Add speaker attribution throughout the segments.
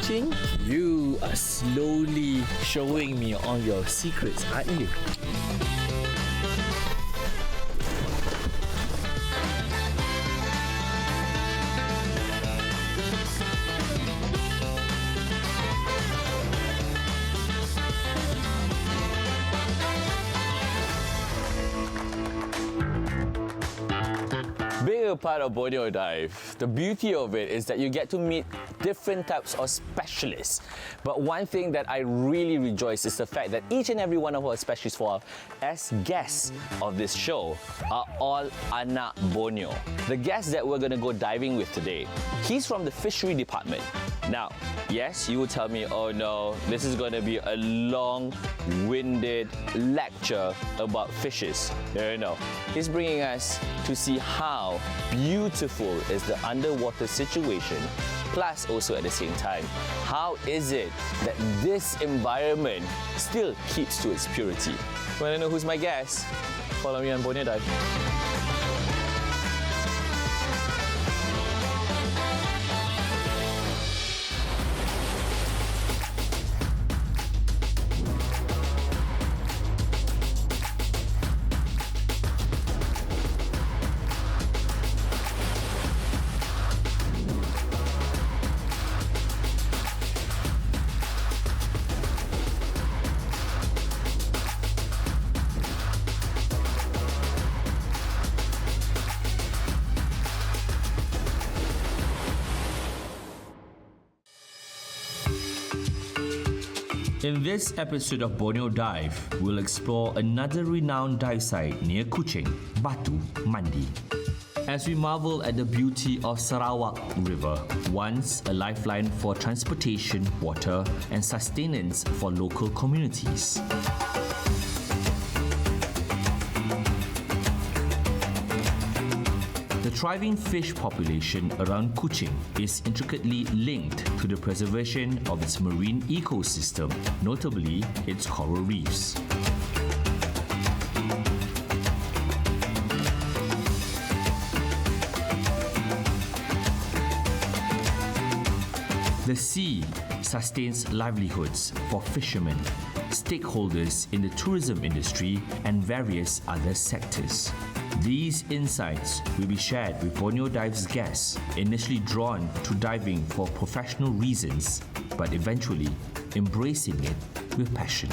Speaker 1: Kuching? You are slowly showing me all your secrets, aren't you? Being a part of Borneo Dive, the beauty of it is that you get to meet different types of specialists. But one thing that I really rejoice is the fact that each and every one of our specialists for as guests of this show are all anak Borneo. The guest that we're going to go diving with today, he's from the fishery department. Now, yes, you will tell me, oh no, this is going to be a long-winded lecture about fishes. No. He's bringing us to see how beautiful is the underwater situation, plus also at the same time, how is it that this environment still keeps to its purity? Want to know who's my guest? Follow me on Borneo Dive. In this episode of Borneo Dive, we'll explore another renowned dive site near Kuching, Batu Mandi. As we marvel at the beauty of Sarawak River, once a lifeline for transportation, water, and sustenance for local communities. The thriving fish population around Kuching is intricately linked to the preservation of its marine ecosystem, notably its coral reefs. The sea sustains livelihoods for fishermen, stakeholders in the tourism industry, and various other sectors. These insights will be shared with Borneo Dive's guests, initially drawn to diving for professional reasons, but eventually embracing it with passion.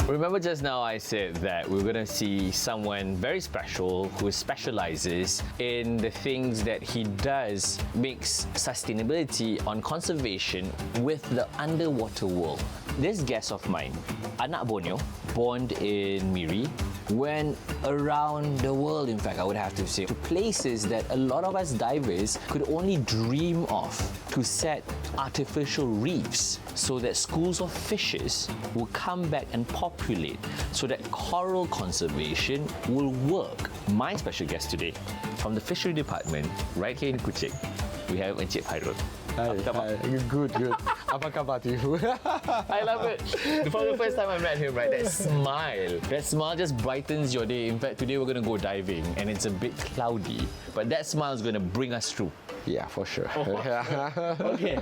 Speaker 1: Remember just now I said that we're going to see someone very special who specializes in the things that he does, makes sustainability on conservation with the underwater world. This guest of mine, anak Borneo, born in Miri, went around the world, in fact, I would have to say, to places that a lot of us divers could only dream of, to set artificial reefs so that schools of fishes will come back and populate, so that coral conservation will work. My special guest today, from the fishery department, right here in Kuching, we have Encik Hairul.
Speaker 2: Hi. Good. Apa khabar to you?
Speaker 1: I love it. From the first time I met him, right, that smile just brightens your day. In fact, today we're going to go diving and it's a bit cloudy, but that smile is going to bring us through.
Speaker 2: Yeah, for sure.
Speaker 1: Okay.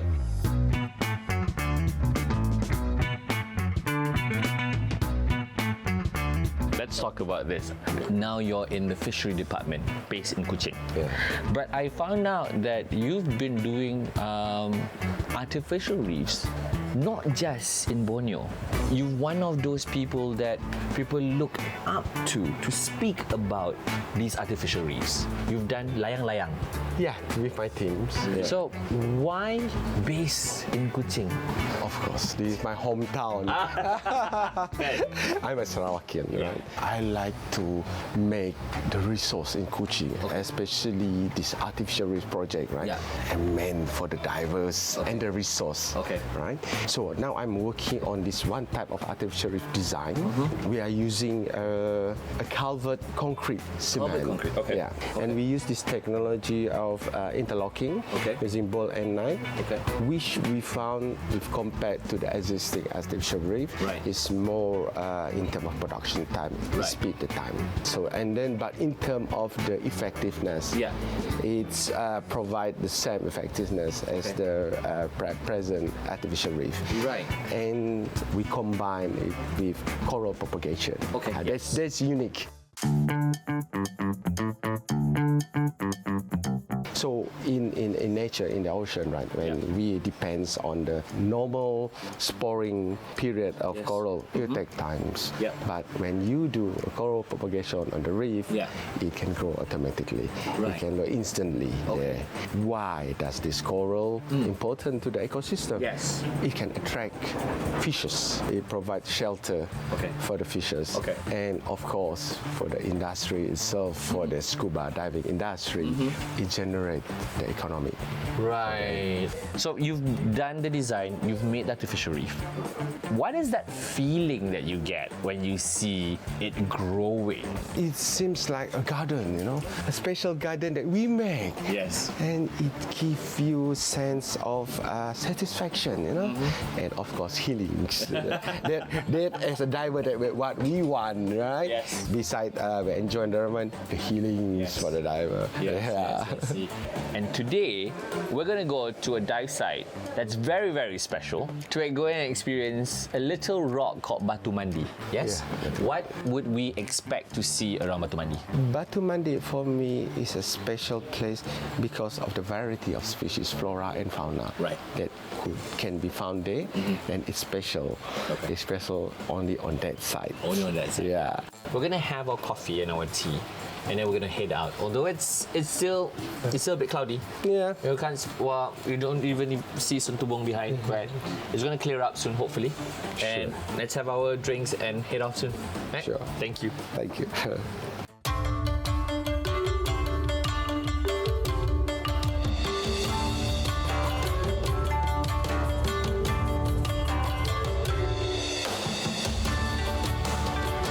Speaker 1: Let's talk about this. Now you're in the fishery department based in Kuching.
Speaker 2: Yeah.
Speaker 1: But I found out that you've been doing artificial reefs, not just in Borneo. You're one of those people that people look up to speak about these artificial reefs. You've done layang-layang.
Speaker 2: Yeah, with my teams. Yeah.
Speaker 1: So why based in Kuching?
Speaker 2: Of course, this is my hometown. I'm a Sarawakian, right? I like to make the resource in Kuching, especially this artificial reef project, right?
Speaker 1: Yeah.
Speaker 2: And meant for the divers and the resource,
Speaker 1: Okay.
Speaker 2: right? So now I'm working on this one type of artificial reef design. We are using a culvert concrete cement.
Speaker 1: Concrete, okay.
Speaker 2: Yeah, and we use this technology of interlocking using ball and knife, which we found, if compared to the existing artificial reef, is more in terms of production time, speed the time. So but in terms of the effectiveness, it's provide the same effectiveness as the present artificial reef.
Speaker 1: Right.
Speaker 2: And we combine it with coral propagation. That's unique. So in nature, in the ocean, right, when we depends on the normal sporing period of coral, it takes times. But when you do a coral propagation on the reef, it can grow automatically. It can grow instantly there. Why does this coral important to the ecosystem?
Speaker 1: Yes.
Speaker 2: It can attract fishes. It provides shelter for the fishes. And of course, for the industry itself, for the scuba diving industry, it generates the economy.
Speaker 1: Right. So you've done the design, you've made the artificial reef. What is that feeling that you get when you see it growing?
Speaker 2: It seems like a garden, a special garden that we make.
Speaker 1: Yes.
Speaker 2: And it gives you a sense of satisfaction, and of course healing. that as a diver, that what we want, right?
Speaker 1: Yes.
Speaker 2: Besides enjoying the environment, the healing is for the diver.
Speaker 1: Yes. And today, we're going to go to a dive site that's very, very special to go and experience a little rock called Batu Mandi. Yes? What would we expect to see around Batu Mandi?
Speaker 2: Batu Mandi for me is a special place because of the variety of species, flora and fauna that can be found there, and it's special. It's special only on that side.
Speaker 1: Only on that side.
Speaker 2: Yeah.
Speaker 1: We're going to have our coffee and our tea, and then we're gonna head out. Although it's still a bit cloudy.
Speaker 2: Yeah.
Speaker 1: You don't even see Suntubong behind, but it's gonna clear up soon, hopefully. And let's have our drinks and head off soon. Right?
Speaker 2: Sure.
Speaker 1: Thank you.
Speaker 2: Thank you.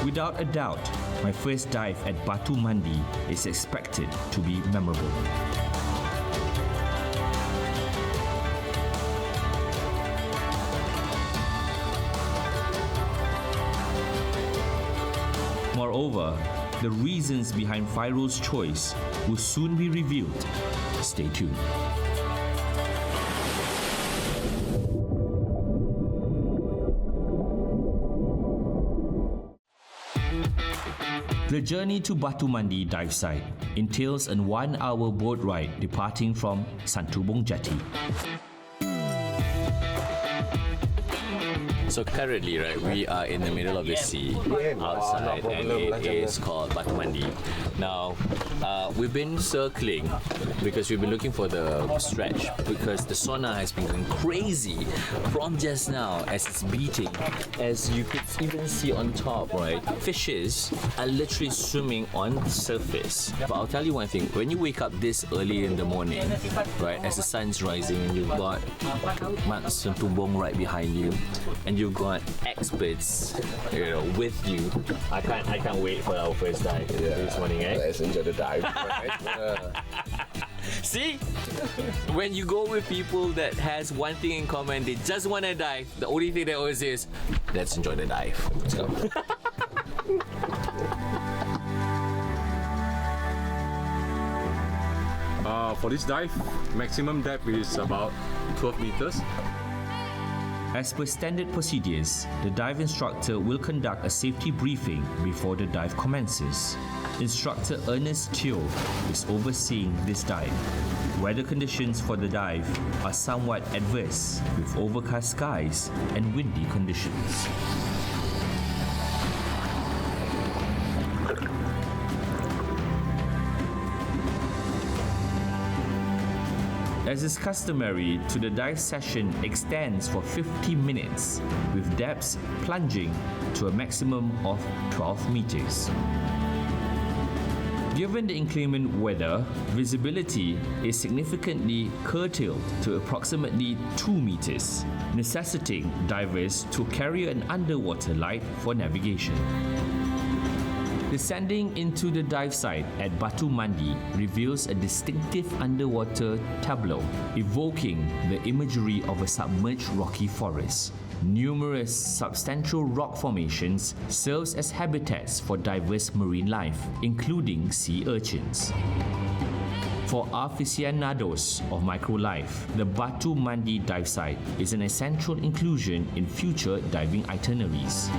Speaker 3: Without a doubt, my first dive at Batu Mandi is expected to be memorable. Moreover, the reasons behind Fairo's choice will soon be revealed. Stay tuned. The journey to Batu Mandi dive site entails a 1-hour boat ride departing from Santubong Jetty.
Speaker 1: So currently, right, we are in the middle of the sea outside, and it is called Batu Mandi. Now, we've been circling because we've been looking for the stretch, because the sonar has been going crazy from just now as it's beating. As you could even see on top, right, fishes are literally swimming on the surface. But I'll tell you one thing, when you wake up this early in the morning, right, as the sun's rising, and you've got Mat Sentumbong right behind you, and you've got experts, with you. I can't wait for our first dive this morning, eh?
Speaker 2: Let's enjoy the dive, right?
Speaker 1: See? When you go with people that has one thing in common, they just want to dive, the only thing they always say is, let's enjoy the dive. Let's go.
Speaker 4: For this dive, maximum depth is about 12 meters.
Speaker 3: As per standard procedures, the dive instructor will conduct a safety briefing before the dive commences. Instructor Ernest Teo is overseeing this dive. Weather conditions for the dive are somewhat adverse, with overcast skies and windy conditions. As is customary, the dive session extends for 50 minutes, with depths plunging to a maximum of 12 meters. Given the inclement weather, visibility is significantly curtailed to approximately 2 meters, necessitating divers to carry an underwater light for navigation. Descending into the dive site at Batu Mandi reveals a distinctive underwater tableau, evoking the imagery of a submerged rocky forest. Numerous substantial rock formations serves as habitats for diverse marine life, including sea urchins. For aficionados of microlife, the Batu Mandi dive site is an essential inclusion in future diving itineraries.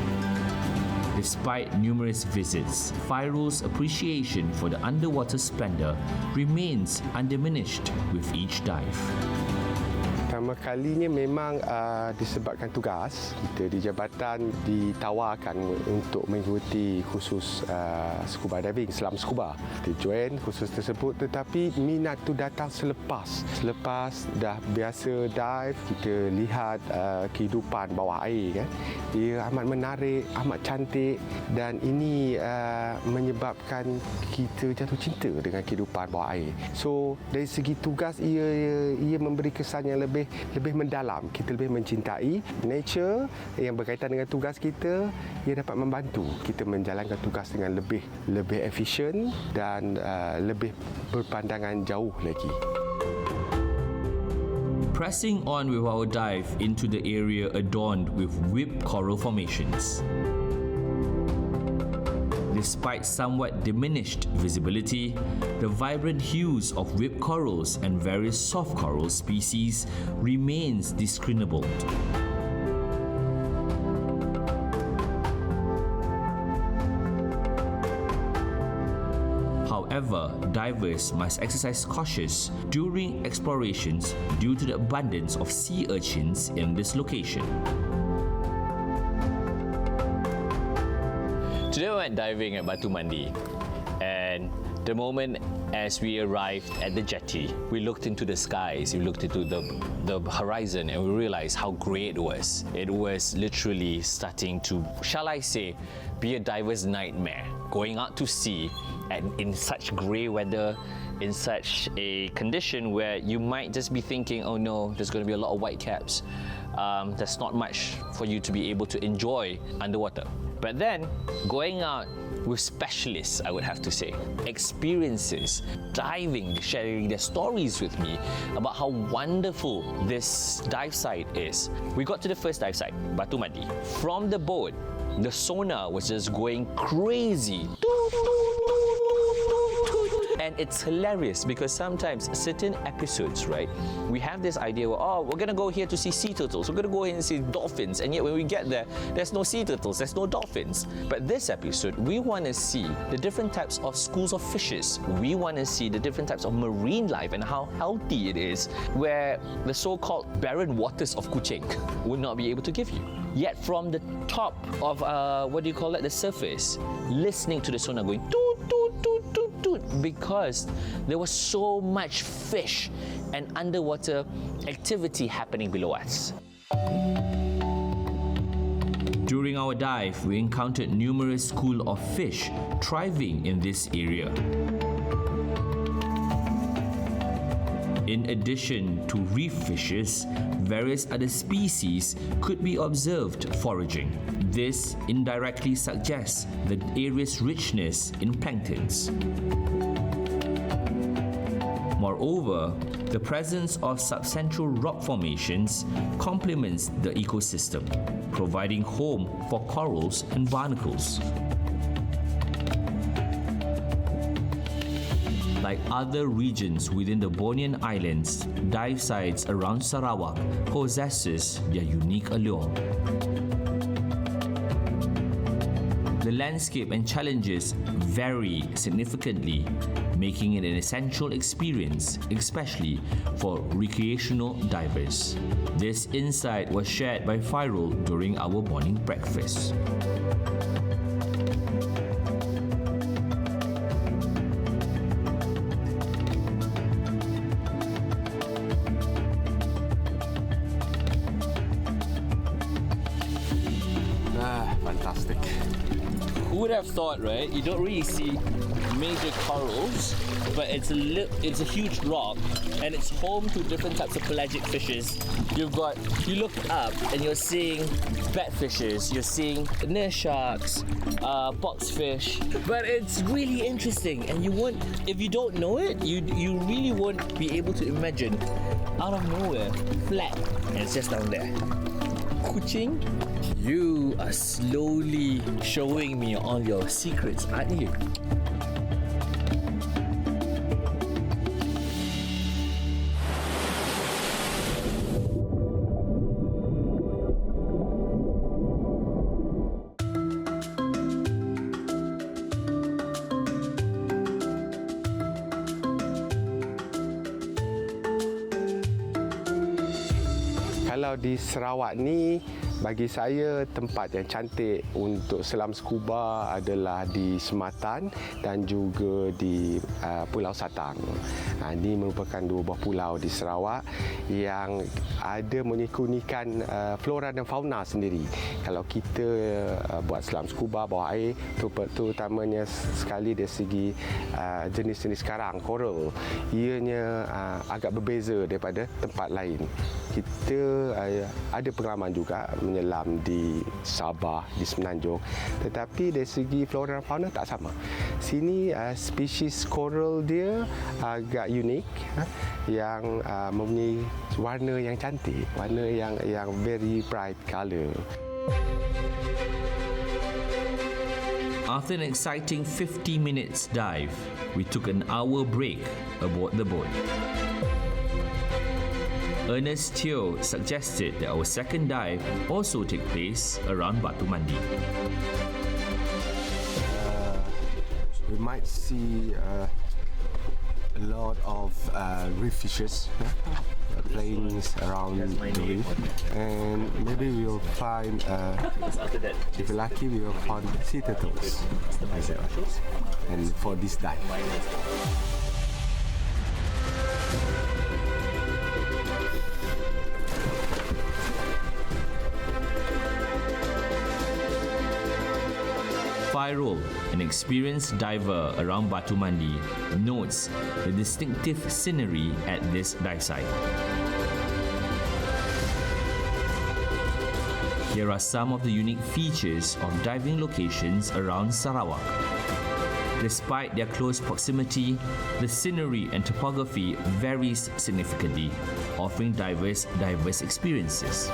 Speaker 3: Despite numerous visits, Fairul's appreciation for the underwater splendor remains undiminished with each dive.
Speaker 2: Pertama kalinya memang disebabkan tugas, kita di jabatan ditawarkan untuk mengikuti khusus scuba diving, selam scuba. Kita join khusus tersebut, tetapi minat tu datang selepas dah biasa dive, kita lihat kehidupan bawah air kan. Ia amat menarik, amat cantik dan ini menyebabkan kita jatuh cinta dengan kehidupan bawah air. So dari segi tugas ia memberi kesan yang lebih mendalam. Kita lebih mencintai nature yang berkaitan dengan tugas kita. Ia dapat membantu kita menjalankan tugas dengan lebih efisien dan lebih berpandangan jauh lagi.
Speaker 3: Pressing on with our dive into the area adorned with whipped coral formations. Despite somewhat diminished visibility, the vibrant hues of whipped corals and various soft coral species remains discernible. However, divers must exercise caution during explorations due to the abundance of sea urchins in this location.
Speaker 1: Today we went diving at Batu Mandi, and the moment as we arrived at the jetty, we looked into the skies, we looked into the horizon, and we realized how grey it was. It was literally starting to, shall I say, be a diver's nightmare. Going out to sea and in such grey weather, in such a condition where you might just be thinking, oh no, there's going to be a lot of white caps. There's not much for you to be able to enjoy underwater. But then, going out with specialists, I would have to say, experiences, diving, sharing their stories with me about how wonderful this dive site is. We got to the first dive site, Batu Mandi. From the boat, the sonar was just going crazy. And it's hilarious because sometimes certain episodes, right, we have this idea, oh, we're going to go here to see sea turtles, we're going to go here and see dolphins, and yet when we get there, there's no sea turtles, there's no dolphins. But this episode, we want to see the different types of schools of fishes. We want to see the different types of marine life and how healthy it is, where the so-called barren waters of Kuching would not be able to give you. Yet from the top of, the surface, listening to the sonar going, toot, toot, toot, toot, toot, because there was so much fish and underwater activity happening below us.
Speaker 3: During our dive, we encountered numerous schools of fish thriving in this area. In addition to reef fishes, various other species could be observed foraging. This indirectly suggests the area's richness in planktons. Moreover, the presence of substantial rock formations complements the ecosystem, providing home for corals and barnacles. Like other regions within the Borneo Islands, dive sites around Sarawak possesses their unique allure. The landscape and challenges vary significantly, making it an essential experience, especially for recreational divers. This insight was shared by Fairul during our morning breakfast.
Speaker 1: Fantastic. Who would have thought, right? You don't really see major corals, but it's a huge rock, and it's home to different types of pelagic fishes. You look up and you're seeing batfishes, you're seeing nurse sharks, boxfish, but it's really interesting, and if you don't know it, you really won't be able to imagine out of nowhere, flat, and it's just down there. Kuching, you are slowly showing me all your secrets, aren't you?
Speaker 2: Kalau di Sarawak ni, bagi saya tempat yang cantik untuk selam scuba adalah di Sematan dan juga di Pulau Satang. Ini merupakan dua buah pulau di Sarawak yang ada mengikunikan flora dan fauna sendiri. Kalau kita buat selam scuba bawah air, terutamanya sekali dari segi jenis-jenis karang, coral, ianya agak berbeza daripada tempat lain. Kita ada pengalaman juga menyelam di Sabah, di Semenanjung, tetapi dari segi flora dan fauna tak sama. Sini spesies coral dia agak unik, yang mempunyai warna yang cantik, warna yang very bright colour.
Speaker 3: After an exciting 50 minutes dive, we took an hour break aboard the boat. Ernest Teo suggested that our second dive also take place around Batu Mandi.
Speaker 2: We might see a lot of reef fishes playing around the reef, and maybe we will find, if we're lucky, we will find sea turtles. And for this dive.
Speaker 3: Fairul, an experienced diver around Batu Mandi, notes the distinctive scenery at this dive site. Here are some of the unique features of diving locations around Sarawak. Despite their close proximity, the scenery and topography varies significantly, offering divers diverse experiences.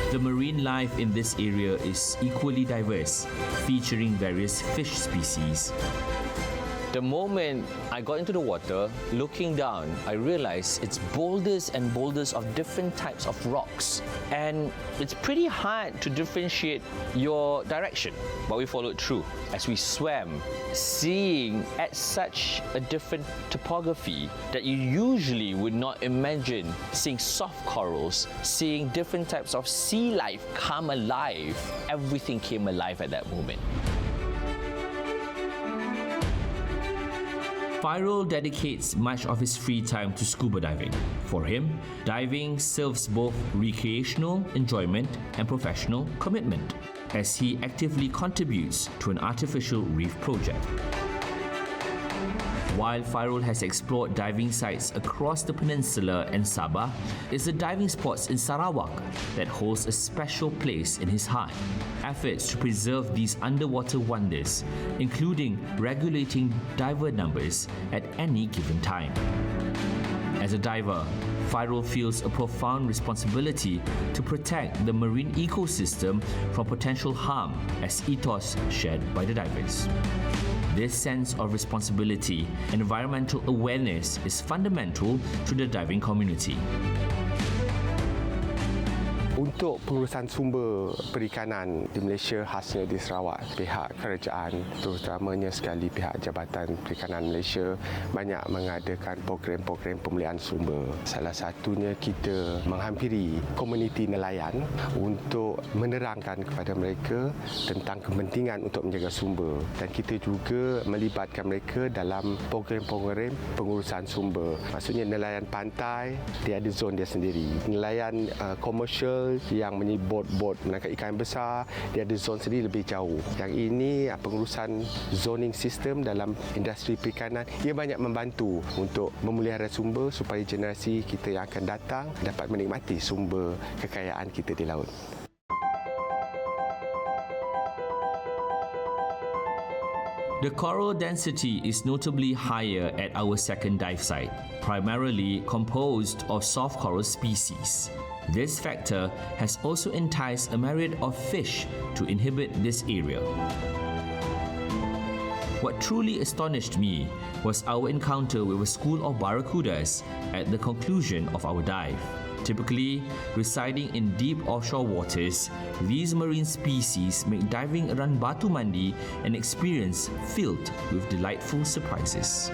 Speaker 3: The marine life in this area is equally diverse, featuring various fish species.
Speaker 1: The moment I got into the water, looking down, I realized it's boulders and boulders of different types of rocks. And it's pretty hard to differentiate your direction, but we followed through. As we swam, seeing at such a different topography that you usually would not imagine, seeing soft corals, seeing different types of sea life come alive, everything came alive at that moment.
Speaker 3: Fairul dedicates much of his free time to scuba diving. For him, diving serves both recreational enjoyment and professional commitment, as he actively contributes to an artificial reef project. While Fairul has explored diving sites across the peninsula and Sabah, it's the diving spots in Sarawak that holds a special place in his heart. Efforts to preserve these underwater wonders, including regulating diver numbers at any given time. As a diver, Fairul feels a profound responsibility to protect the marine ecosystem from potential harm, as ethos shared by the divers. This sense of responsibility and environmental awareness is fundamental to the diving community.
Speaker 2: Untuk pengurusan sumber perikanan di Malaysia, khasnya di Sarawak, pihak kerajaan, terutamanya sekali pihak Jabatan Perikanan Malaysia, banyak mengadakan program-program pemulihan sumber. Salah satunya kita menghampiri komuniti nelayan untuk menerangkan kepada mereka tentang kepentingan untuk menjaga sumber, dan kita juga melibatkan mereka dalam program-program pengurusan sumber. Maksudnya nelayan pantai, dia ada zon dia sendiri. Nelayan komersial yang bot menangkap ikan besar, dia ada zon sendiri lebih jauh. Yang ini pengurusan zoning sistem dalam industri perikanan, ia banyak membantu untuk memelihara sumber supaya generasi kita yang akan datang dapat menikmati sumber kekayaan kita di laut.
Speaker 3: The coral density is notably higher at our second dive site, primarily composed of soft coral species. This factor has also enticed a myriad of fish to inhabit this area. What truly astonished me was our encounter with a school of barracudas at the conclusion of our dive. Typically, residing in deep offshore waters, these marine species make diving around Batu Mandi an experience filled with delightful surprises.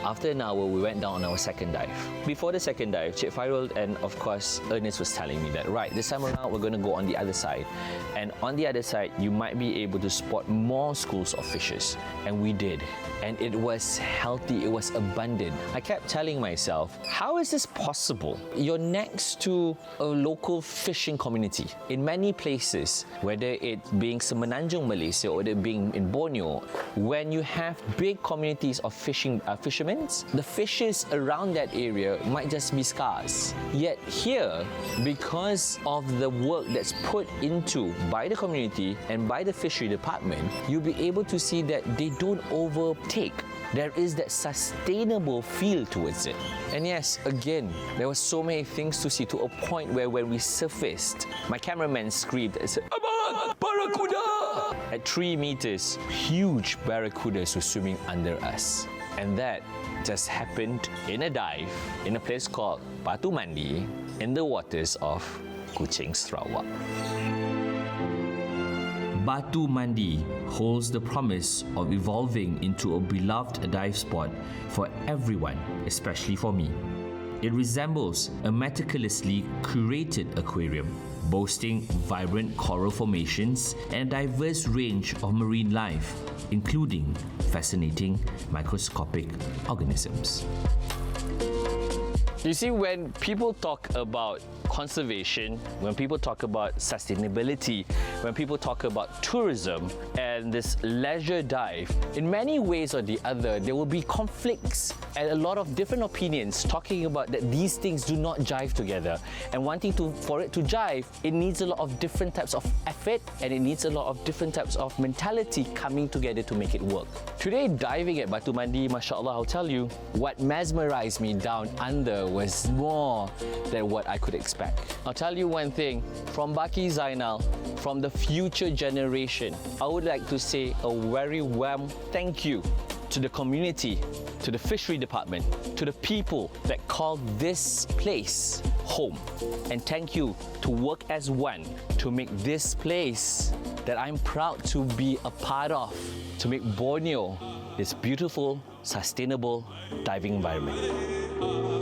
Speaker 1: After an hour, we went down on our second dive. Before the second dive, Cik Fairul and of course Ernest was telling me that, right, this time around we're going to go on the other side. And on the other side, you might be able to spot more schools of fishes. And we did. And it was healthy, it was abundant. I kept telling myself, how is this possible? You're next to a local fishing community. In many places, whether it being Semenanjung, Malaysia, or it being in Borneo, when you have big communities of fishermen, the fishes around that area might just be scarce. Yet here, because of the work that's put into by the community and by the fishery department, you'll be able to see that they don't overtake. There is that sustainable feel towards it. And yes, again, there were so many things to see, to a point where when we surfaced, my cameraman screamed and said, "Abang, barracuda!" At 3 meters, huge barracudas were swimming under us. And that just happened in a dive in a place called Batu Mandi in the waters of Kuching, Sarawak.
Speaker 3: Batu Mandi holds the promise of evolving into a beloved dive spot for everyone, especially for me. It resembles a meticulously curated aquarium, boasting vibrant coral formations and a diverse range of marine life, including fascinating microscopic organisms.
Speaker 1: You see, when people talk about conservation, when people talk about sustainability, when people talk about tourism and this leisure dive, in many ways or the other, there will be conflicts and a lot of different opinions talking about that these things do not jive together. And for it to jive, it needs a lot of different types of effort and it needs a lot of different types of mentality coming together to make it work. Today, diving at Batu Mandi, mashallah, I'll tell you, what mesmerized me down under was more than what I could expect. I'll tell you one thing, from Baki Zainal, from the future generation, I would like to say a very warm thank you to the community, to the fishery department, to the people that call this place home. And thank you to work as one to make this place that I'm proud to be a part of, to make Borneo this beautiful, sustainable diving environment.